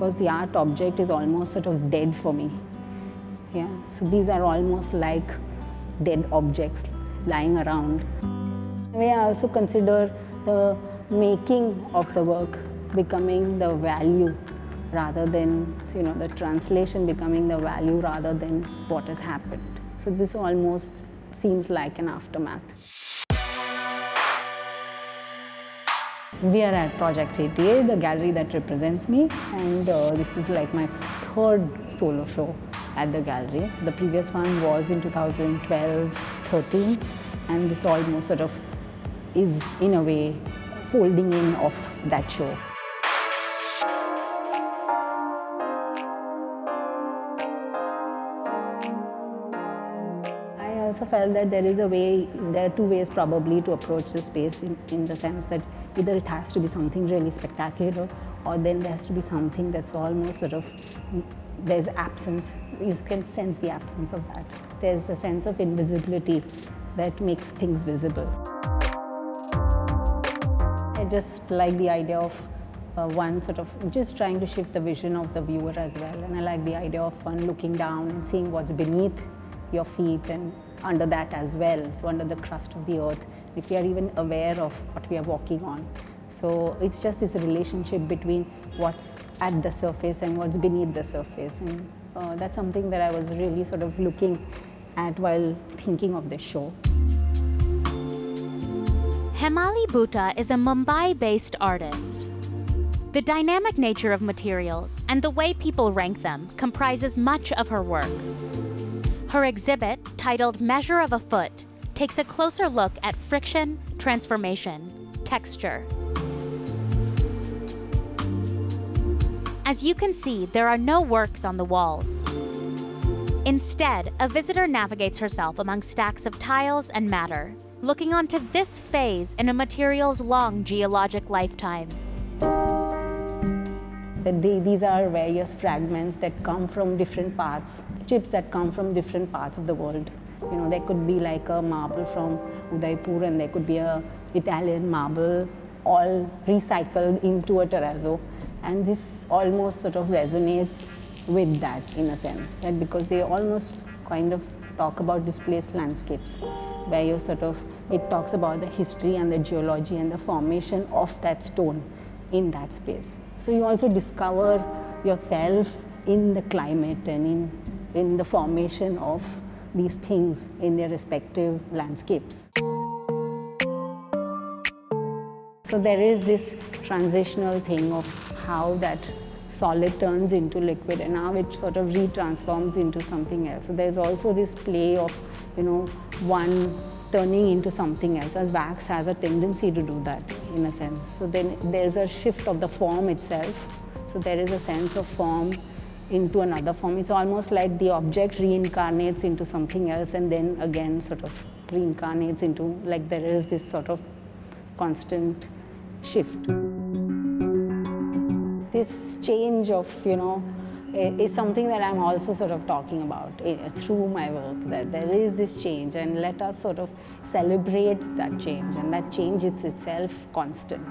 because the art object is almost sort of dead for me. Yeah, so these are almost like dead objects lying around. I also consider the making of the work becoming the value rather than, the translation becoming the value rather than what has happened. So this almost seems like an aftermath. We are at Project 88, the gallery that represents me, and this is like my third solo show at the gallery. The previous one was in 2012-13, and this almost sort of is in a way folding in of that show. I also felt that there are two ways probably to approach the space in the sense that either it has to be something really spectacular, or then there has to be something that's almost sort of, there's absence, you can sense the absence of that. There's a sense of invisibility that makes things visible. I just like the idea of one sort of just trying to shift the vision of the viewer as well, and I like the idea of one looking down and seeing what's beneath your feet and under that as well, so under the crust of the earth, if we are even aware of what we are walking on. So it's just this relationship between what's at the surface and what's beneath the surface, and that's something that I was really sort of looking at while thinking of this show. Hemali Bhutta is a Mumbai-based artist. The dynamic nature of materials and the way people rank them comprises much of her work. Her exhibit, titled Measure of a Foot, takes a closer look at friction, transformation, texture. As you can see, there are no works on the walls. Instead, a visitor navigates herself among stacks of tiles and matter, looking onto this phase in a material's long geologic lifetime. These are various fragments that come from different parts, chips that come from different parts of the world. There could be like a marble from Udaipur, and there could be a Italian marble, all recycled into a terrazzo. And this almost sort of resonates with that in a sense, that because they almost kind of talk about displaced landscapes, where it talks about the history and the geology and the formation of that stone in that space. So you also discover yourself in the climate and in the formation of these things in their respective landscapes. So there is this transitional thing of how that solid turns into liquid and how it sort of retransforms into something else. So there's also this play of, one turning into something else, as wax has a tendency to do that in a sense. So then there's a shift of the form itself. So there is a sense of form into another form. It's almost like the object reincarnates into something else and then again sort of reincarnates into, like there is this sort of constant shift. This change of, is something that I'm also sort of talking about through my work, that there is this change, and let us sort of celebrate that change, and that change is itself constant.